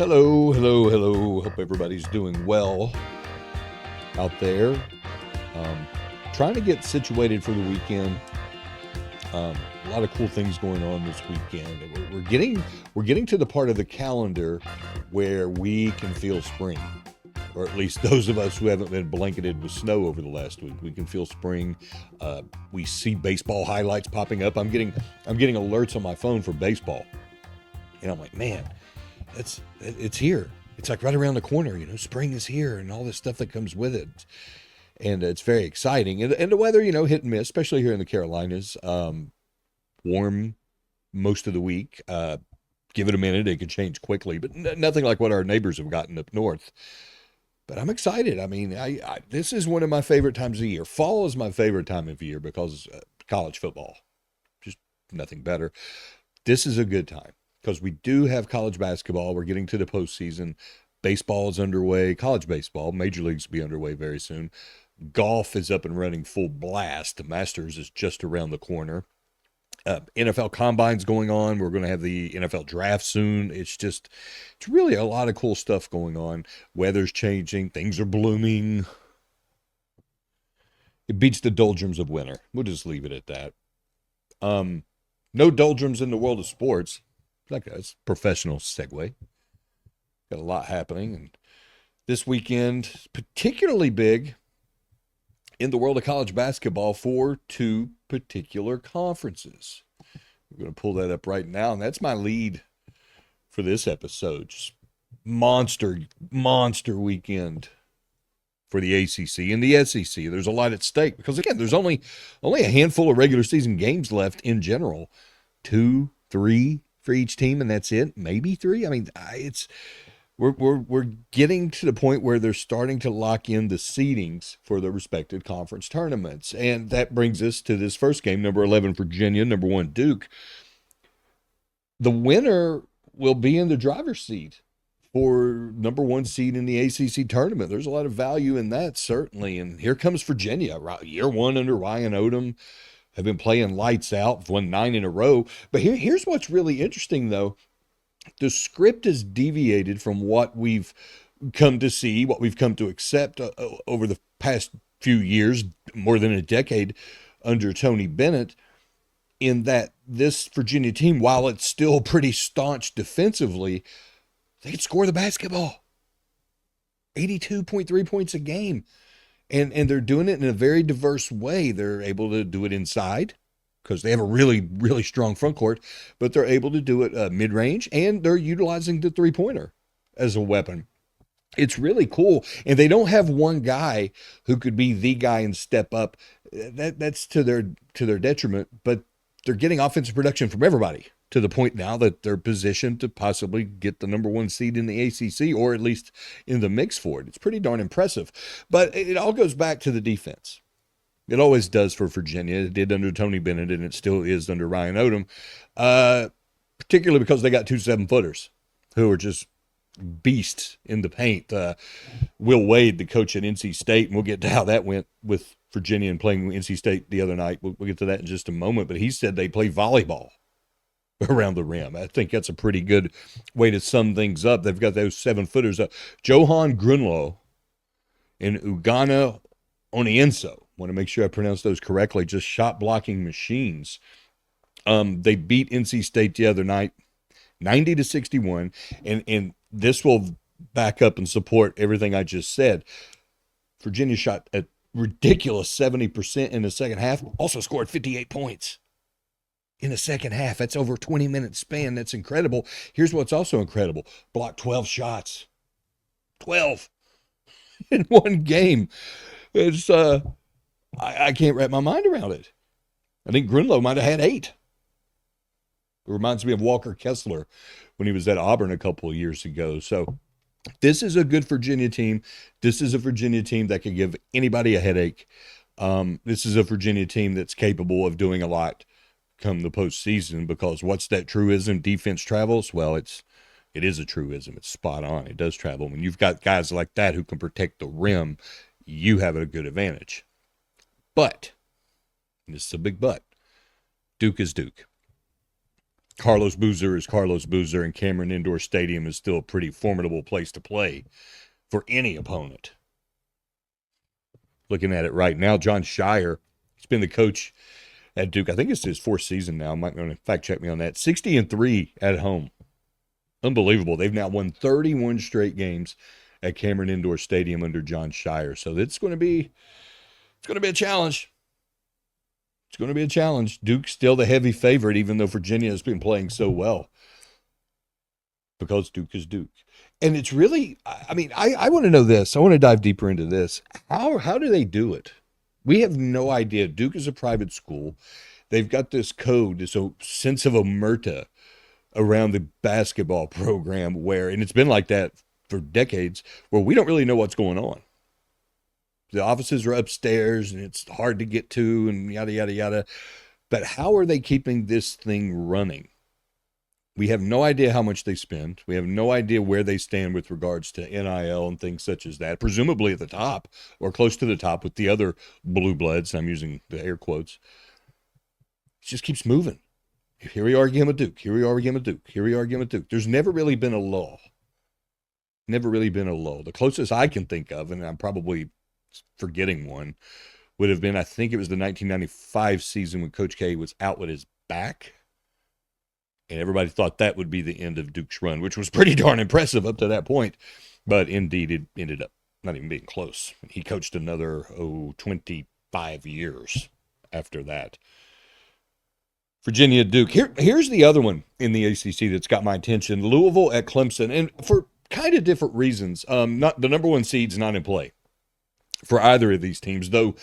Hello, hello, hello. Hope everybody's doing well out there. Um, Trying to get situated for the weekend. A lot of cool things going on this weekend. We're getting to the part of the calendar where we can feel spring, or at least those of us who haven't been blanketed with snow over the last week. We can feel spring. We see baseball highlights popping up. I'm getting alerts on my phone for baseball, and I'm like, man, it's here. It's like right around the corner. Spring is here, and all this stuff that comes with it, and it's very exciting. And the weather, hit and miss, especially here in the Carolinas. Warm most of the week. Give it a minute, it could change quickly, but nothing like what our neighbors have gotten up north. But I'm excited. I mean, this is one of my favorite times of year. Fall is my favorite time of year because college football, just nothing better. This is a good time because we do have college basketball. We're getting to the postseason. Baseball is underway. College baseball, major leagues will be underway very soon. Golf is up and running full blast. The Masters is just around the corner. NFL Combine's going on. We're going to have the NFL Draft soon. It's really a lot of cool stuff going on. Weather's changing. Things are blooming. It beats the doldrums of winter. We'll just leave it at that. No doldrums in the world of sports. Like a professional segue. Got a lot happening. And this weekend, particularly big in the world of college basketball for two particular conferences. We're going to pull that up right now, and that's my lead for this episode. Just monster weekend for the ACC and the SEC. There's a lot at stake because, again, there's only a handful of regular season games left in general. 2, 3 for each team, and that's it. Maybe 3. I mean, We're getting to the point where they're starting to lock in the seedings for the respective conference tournaments. And that brings us to this first game, number 11, Virginia, number 1, Duke. The winner will be in the driver's seat for number 1 seed in the ACC tournament. There's a lot of value in that, certainly. And here comes Virginia, year 1 under Ryan Odom. Have been playing lights out, won 9 in a row. But here's what's really interesting, though. The script has deviated from what we've come to see, what we've come to accept over the past few years, more than a decade under Tony Bennett, in that this Virginia team, while it's still pretty staunch defensively, they can score the basketball. 82.3 points a game. And they're doing it in a very diverse way. They're able to do it inside, because they have a really, really strong front court, but they're able to do it mid-range, and they're utilizing the three-pointer as a weapon. It's really cool, and they don't have one guy who could be the guy and step up. That's to their detriment, but they're getting offensive production from everybody to the point now that they're positioned to possibly get the number 1 seed in the ACC, or at least in the mix for it. It's pretty darn impressive, but it all goes back to the defense. It always does for Virginia. It did under Tony Bennett, and it still is under Ryan Odom, particularly because they got 2 7-footers who are just beasts in the paint. Will Wade, the coach at NC State, and we'll get to how that went with Virginia and playing NC State the other night. We'll get to that in just a moment, but he said they play volleyball around the rim. I think that's a pretty good way to sum things up. They've got those 7-footers. Johan Grunlow and Ugana Onienso. Want to make sure I pronounce those correctly. Just shot blocking machines. They beat NC State the other night, 90-61, and this will back up and support everything I just said. Virginia shot a ridiculous 70% in the second half. Also scored 58 points in the second half. That's over a 20-minute span. That's incredible. Here's what's also incredible: blocked 12 shots. 12 in one game. It's I can't wrap my mind around it. I think Grunlow might have had 8. It reminds me of Walker Kessler when he was at Auburn a couple of years ago. So this is a good Virginia team. This is a Virginia team that can give anybody a headache. This is a Virginia team that's capable of doing a lot come the postseason, because what's that truism? Defense travels. Well, it is a truism. It's spot on. It does travel. When you've got guys like that who can protect the rim, you have a good advantage. But, and this is a big but, Duke is Duke. Carlos Boozer is Carlos Boozer, and Cameron Indoor Stadium is still a pretty formidable place to play for any opponent. Looking at it right now, John Shire, he's been the coach at Duke. I think it's his fourth season now. I might want to fact check me on that. 60-3 at home. Unbelievable. They've now won 31 straight games at Cameron Indoor Stadium under John Shire. So it's going to be a challenge. It's going to be a challenge. Duke's still the heavy favorite, even though Virginia has been playing so well, because Duke is Duke. And it's really, I mean, I want to know this. I want to dive deeper into this. How do they do it? We have no idea. Duke is a private school. They've got this code, this sense of omerta around the basketball program and it's been like that for decades, where we don't really know what's going on. The offices are upstairs and it's hard to get to and yada, yada, yada. But how are they keeping this thing running? We have no idea how much they spend. We have no idea where they stand with regards to NIL and things such as that, presumably at the top or close to the top with the other blue bloods. I'm using the air quotes. It just keeps moving. Here we are again with Duke. Here we are again with Duke. Here we are again with Duke. There's never really been a lull. Never really been a lull. The closest I can think of, and I'm probably forgetting one, would have been, I think it was the 1995 season when Coach K was out with his back. And everybody thought that would be the end of Duke's run, which was pretty darn impressive up to that point. But indeed, it ended up not even being close. He coached another, 25 years after that. Virginia, Duke. Here's the other one in the ACC that's got my attention. Louisville at Clemson. And for kind of different reasons. Not the number one seed's not in play for either of these teams, though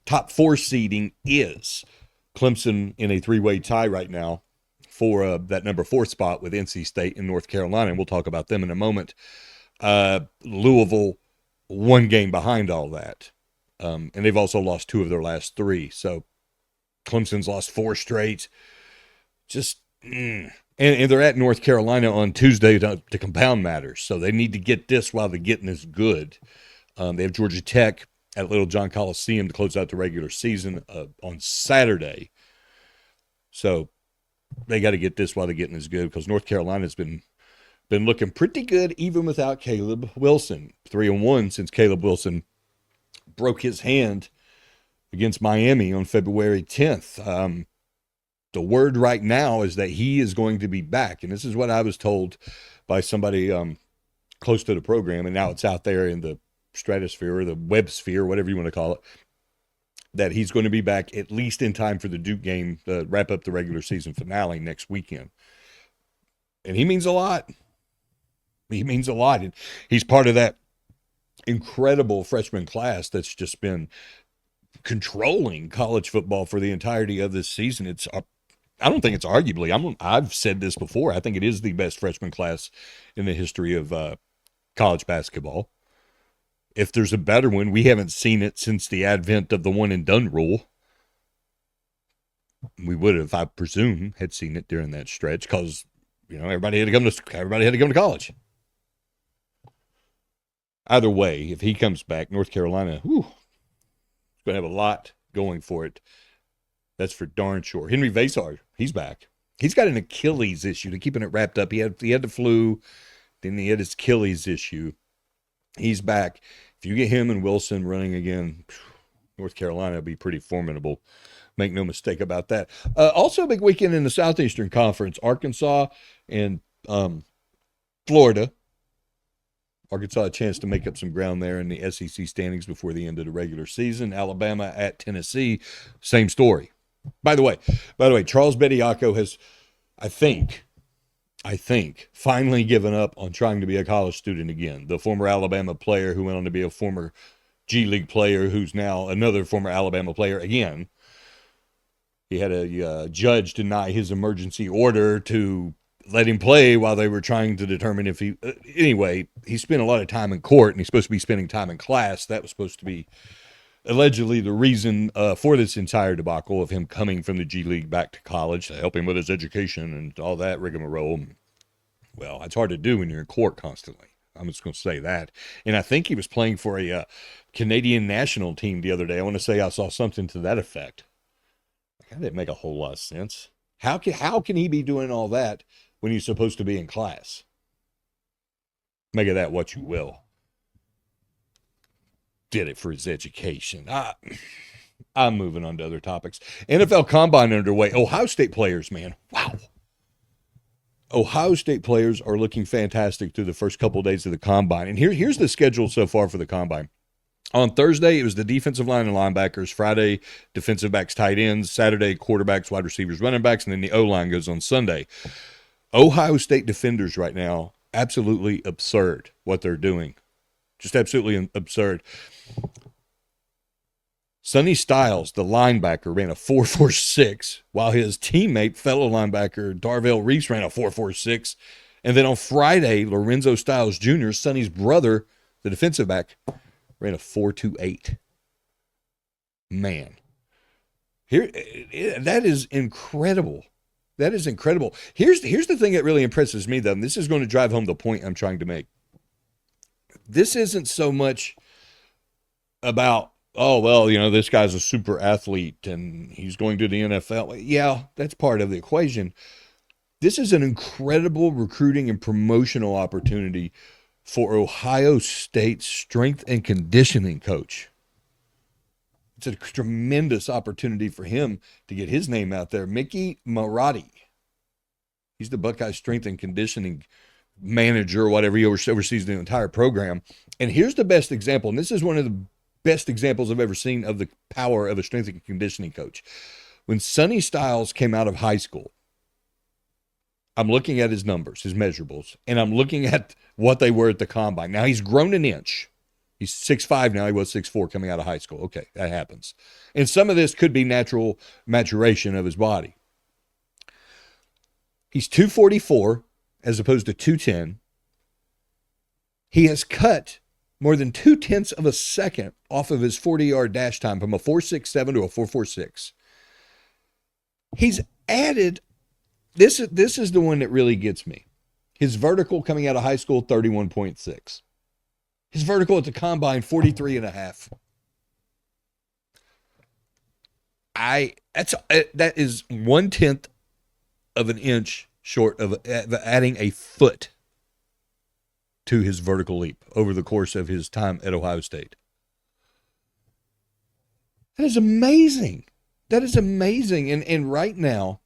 top four seeding is. Clemson in a three-way tie right now for that number 4 spot with NC State and North Carolina, and we'll talk about them in a moment. Louisville, one game behind all that. And they've also lost 2 of their last 3. So Clemson's lost 4 straight. And they're at North Carolina on Tuesday to compound matters. So they need to get this while the getting is good. They have Georgia Tech at Little John Coliseum to close out the regular season on Saturday. So they got to get this while the getting is good, because North Carolina's been looking pretty good even without Caleb Wilson. 3-1 since Caleb Wilson broke his hand against Miami on February 10th. The word right now is that he is going to be back, and this is what I was told by somebody close to the program, and now it's out there in the stratosphere or the web sphere, whatever you want to call it, that he's going to be back at least in time for the Duke game to wrap up the regular season finale next weekend. And he means a lot. He means a lot. And he's part of that incredible freshman class that's just been controlling college football for the entirety of this season. I don't think it's arguably, I've said this before, I think it is the best freshman class in the history of college basketball. If there's a better one, we haven't seen it since the advent of the one and done rule. We would have, I presume, had seen it during that stretch, because everybody had to come to college. Either way, if he comes back, North Carolina, is going to have a lot going for it. That's for darn sure. Henry Vasar, he's back. He's got an Achilles issue. To keeping it wrapped up, he had the flu, then he had his Achilles issue. He's back. If you get him and Wilson running again, North Carolina will be pretty formidable. Make no mistake about that. Also a big weekend in the Southeastern Conference. Arkansas and Florida. Arkansas a chance to make up some ground there in the SEC standings before the end of the regular season. Alabama at Tennessee, same story. By the way, Charles Bediako has, I think, finally given up on trying to be a college student again. The former Alabama player who went on to be a former G League player who's now another former Alabama player again. He had a judge deny his emergency order to let him play while they were trying to determine if he... anyway, he spent a lot of time in court, and he's supposed to be spending time in class. That was supposed to be allegedly the reason for this entire debacle of him coming from the G League back to college to help him with his education and all that rigmarole. Well, it's hard to do when you're in court constantly. I'm just going to say that. And I think he was playing for a Canadian national team the other day. I want to say I saw something to that effect. That didn't make a whole lot of sense. How can he be doing all that when he's supposed to be in class? Make of that what you will. Did it for his education. I'm moving on to other topics. NFL Combine underway. Ohio State players, man. Wow. Ohio State players are looking fantastic through the first couple of days of the Combine. And here's the schedule so far for the Combine. On Thursday, it was the defensive line and linebackers. Friday, defensive backs, tight ends. Saturday, quarterbacks, wide receivers, running backs. And then the O-line goes on Sunday. Ohio State defenders right now, absolutely absurd what they're doing. Just absolutely absurd. Sonny Styles, the linebacker, ran a 4.46, while his teammate, fellow linebacker Darvell Reese, ran a 4.46. And then on Friday, Lorenzo Styles Jr., Sonny's brother, the defensive back, ran a 4.28. Man. That is incredible. That is incredible. Here's the thing that really impresses me, though, and this is going to drive home the point I'm trying to make. This isn't so much about, oh, well, this guy's a super athlete and he's going to the NFL. Yeah, that's part of the equation. This is an incredible recruiting and promotional opportunity for Ohio State's strength and conditioning coach. It's a tremendous opportunity for him to get his name out there. Mickey Marotti. He's the Buckeye strength and conditioning manager or whatever. He oversees the entire program. And here's the best example, and this is one of the best examples I've ever seen of the power of a strength and conditioning coach. When Sonny Styles came out of high school, I'm looking at his numbers, his measurables, and I'm looking at what they were at the Combine. Now, he's grown an inch. He's 6'5" now. He was 6'4" coming out of high school. Okay, that happens. And some of this could be natural maturation of his body. He's 244 as opposed to 210. He has cut more than 0.2 of a second off of his 40-yard dash time from a 4.67 to a 4.46. He's added, this is the one that really gets me. His vertical coming out of high school, 31.6. His vertical at the Combine, 43.5. That is 1/10 of an inch short of adding a foot to his vertical leap over the course of his time at Ohio State. That is amazing. That is amazing. And right now,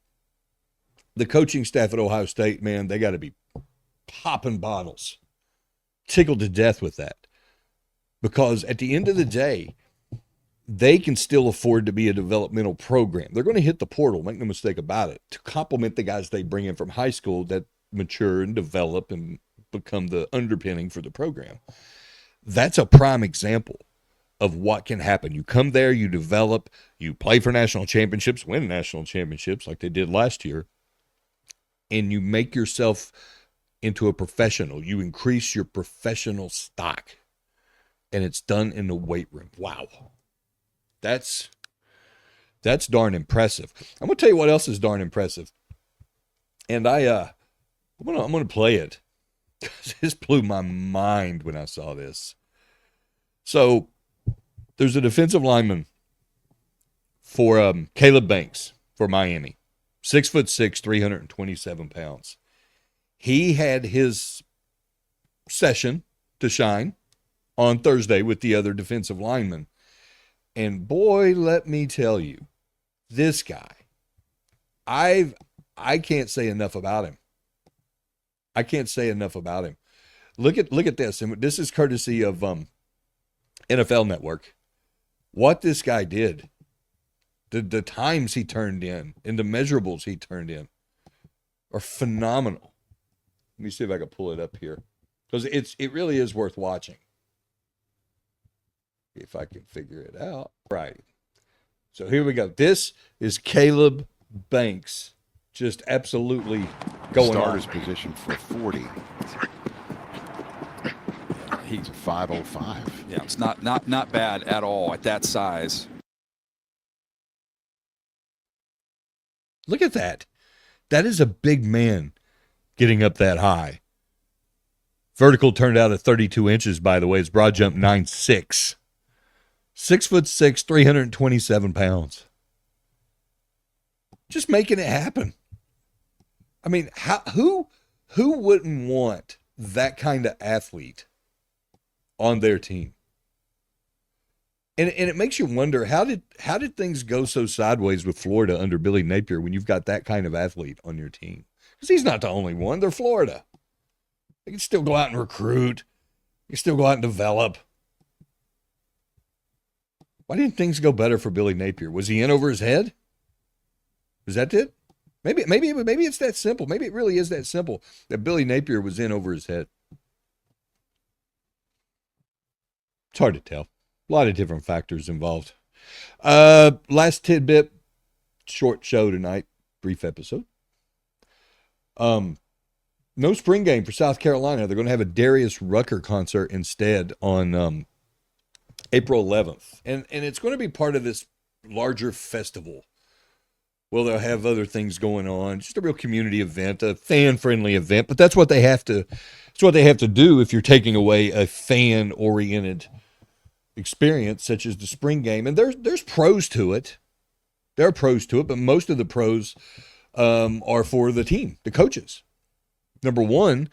the coaching staff at Ohio State, man, they got to be popping bottles, tickled to death with that. Because at the end of the day, they can still afford to be a developmental program. They're going to hit the portal, make no mistake about it, to complement the guys they bring in from high school that mature and develop and become the underpinning for the program. That's a prime example of what can happen. You come there, you develop, you play for national championships, win national championships like they did last year, and you make yourself into a professional. You increase your professional stock, and it's done in the weight room. Wow. That's darn impressive. I'm going to tell you what else is darn impressive. And I'm going to play it. This blew my mind when I saw this. So there's a defensive lineman for Caleb Banks for Miami. 6'6", 327 pounds. He had his session to shine on Thursday with the other defensive lineman. And boy, let me tell you, this guy, I can't say enough about him. I can't say enough about him. Look at this, and this is courtesy of NFL Network. What this guy did, the times he turned in, and the measurables he turned in, are phenomenal. Let me see if I can pull it up here, because it really is worth watching. If I can figure it out. Right. So here we go. This is Caleb Banks. Just absolutely going Starter's on. Position for 40. He's 5'05". Yeah, it's not bad at all at that size. Look at that. That is a big man getting up that high. Vertical turned out at 32 inches, by the way. His broad jump 9'6". 6'6", 327 pounds. Just making it happen. I mean, who wouldn't want that kind of athlete on their team? And it makes you wonder how did things go so sideways with Florida under Billy Napier when you've got that kind of athlete on your team? Because he's not the only one. They're Florida. They can still go out and recruit. They can still go out and develop. Why didn't things go better for Billy Napier? Was he in over his head? Was that it? Maybe it's that simple. Maybe it really is that simple that Billy Napier was in over his head. It's hard to tell. A lot of different factors involved. Last tidbit, short show tonight, brief episode. No spring game for South Carolina. They're going to have a Darius Rucker concert instead on April 11th. And it's going to be part of this larger festival. Well, they'll have other things going on. Just a real community event, a fan-friendly event. But that's what they have to. It's what they have to do if you're taking away a fan-oriented experience such as the spring game. And there's pros to it. There are pros to it, but most of the pros are for the team, the coaches. Number one,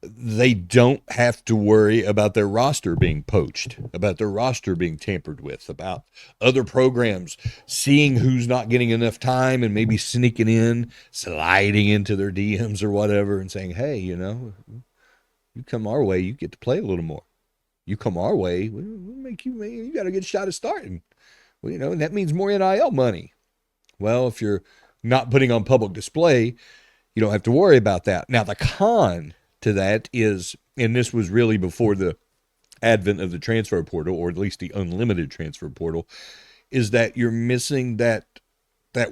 they don't have to worry about their roster being poached, about their roster being tampered with, about other programs seeing who's not getting enough time and maybe sneaking in, sliding into their DMs or whatever and saying, hey, you come our way, you get to play a little more. You come our way, we'll make you got a good shot at starting. Well, and that means more NIL money. Well, if you're not putting on public display, you don't have to worry about that. Now, the con to that is, and this was really before the advent of the transfer portal, or at least the unlimited transfer portal, is that you're missing that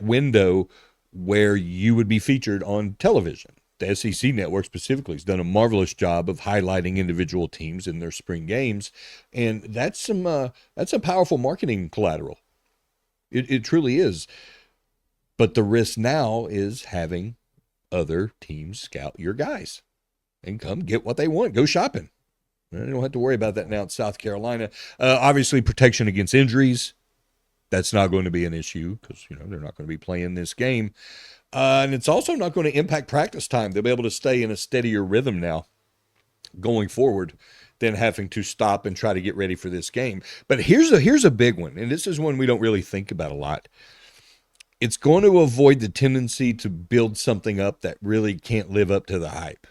window where you would be featured on television. The SEC network specifically has done a marvelous job of highlighting individual teams in their spring games, and that's some powerful marketing collateral. It truly is. But the risk now is having other teams scout your guys and come get what they want. Go shopping. They don't have to worry about that now in South Carolina. Obviously, protection against injuries. That's not going to be an issue because, they're not going to be playing this game. And it's also not going to impact practice time. They'll be able to stay in a steadier rhythm now going forward than having to stop and try to get ready for this game. But here's a big one, and this is one we don't really think about a lot. It's going to avoid the tendency to build something up that really can't live up to the hype.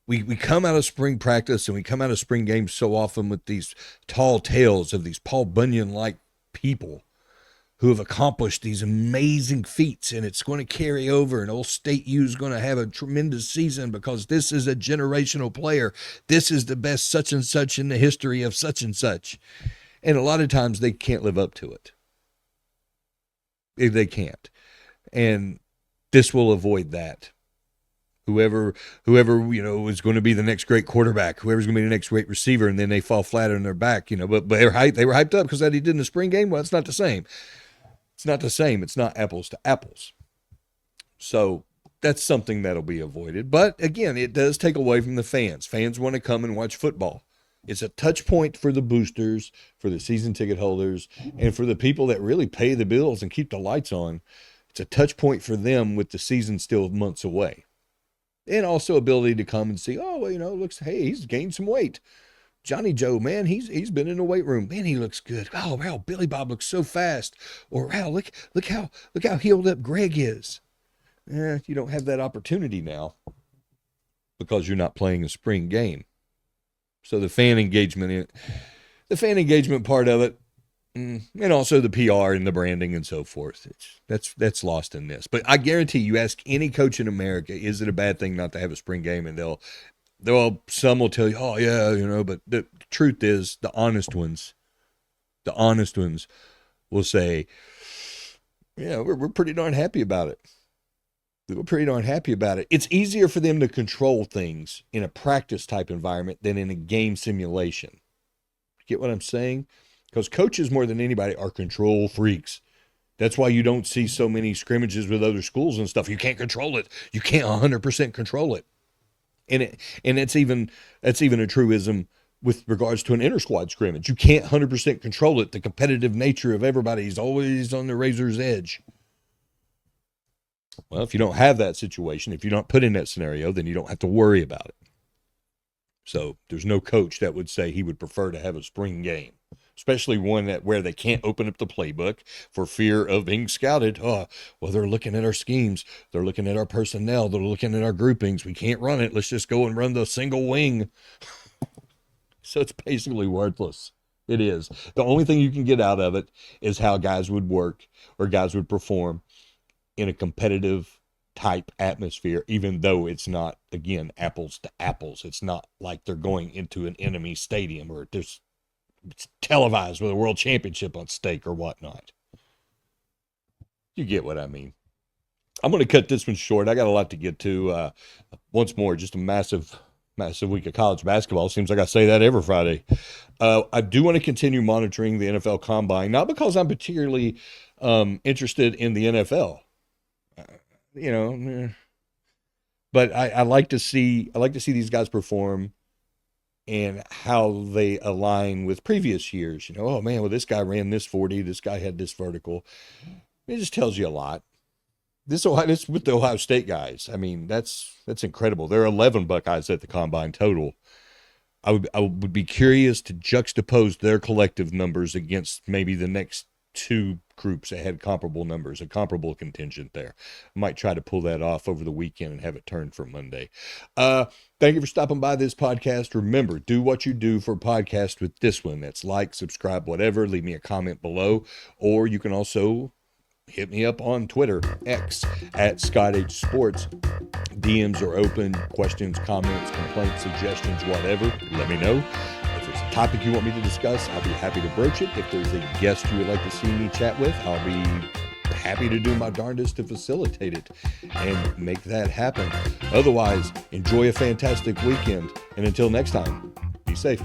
We come out of spring practice and we come out of spring games so often with these tall tales of these Paul Bunyan-like people who have accomplished these amazing feats, and it's going to carry over, and Old State U is going to have a tremendous season because this is a generational player. This is the best such and such in the history of such and such. And a lot of times they can't live up to it. They can't. And this will avoid that. Whoever is going to be the next great quarterback, whoever's going to be the next great receiver, and then they fall flat on their back, but they were hyped up because that he did in the spring game. Well, it's not the same. It's not the same. It's not apples to apples. So that's something that'll be avoided. But again, it does take away from the fans. Fans want to come and watch football. It's a touch point for the boosters, for the season ticket holders, and for the people that really pay the bills and keep the lights on. It's a touch point for them with the season still months away. And also ability to come and see, hey, he's gained some weight. Johnny Joe, man, he's been in the weight room. Man, he looks good. Oh, wow, Billy Bob looks so fast. Or wow, look how healed up Greg is. You don't have that opportunity now because you're not playing a spring game. So the fan engagement part of it, and also the PR and the branding and so forth, that's lost in this. But I guarantee you, ask any coach in America, is it a bad thing not to have a spring game? And some will tell you, oh yeah, but the truth is, the honest ones will say, yeah, we're pretty darn happy about it. We're pretty darn happy about it. It's easier for them to control things in a practice type environment than in a game simulation. Get what I'm saying? Because coaches, more than anybody, are control freaks. That's why you don't see so many scrimmages with other schools and stuff. You can't control it. You can't 100% control it. And that's even a truism with regards to an inter-squad scrimmage. You can't 100% control it. The competitive nature of everybody is always on the razor's edge. Well, if you don't have that situation, if you're not put in that scenario, then you don't have to worry about it. So there's no coach that would say he would prefer to have a spring game, especially one that where they can't open up the playbook for fear of being scouted. Oh, well, they're looking at our schemes. They're looking at our personnel. They're looking at our groupings. We can't run it. Let's just go and run the single wing. So it's basically worthless. It is. The only thing you can get out of it is how guys would work or guys would perform in a competitive type atmosphere, even though it's not, again, apples to apples. It's not like they're going into an enemy stadium or it's televised with a world championship on stake or whatnot. You get what I mean. I'm going to cut this one short. I got a lot to get to. Once more, just a massive week of college basketball. Seems like I say that every Friday. I do want to continue monitoring the NFL Combine, not because I'm particularly interested in the NFL. But I like to see these guys perform and how they align with previous years. Oh man, well this guy ran this 40, this guy had this vertical. It just tells you a lot. This with the Ohio State guys. I mean, that's incredible. There are 11 Buckeyes at the combine total. I would be curious to juxtapose their collective numbers against maybe the next two groups that had comparable numbers, a comparable contingent there. I might try to pull that off over the weekend and have it turned for Monday. Thank you for stopping by this podcast. Remember, do what you do for a podcast with this one. That's like, subscribe, whatever. Leave me a comment below, or you can also hit me up on Twitter, X, at Scott H Sports. DMs are open. Questions, comments, complaints, suggestions, whatever. Let me know. If there's a topic you want me to discuss, I'll be happy to broach it. If there's a guest you would like to see me chat with, I'll be happy to do my darndest to facilitate it and make that happen. Otherwise, enjoy a fantastic weekend. And until next time, be safe.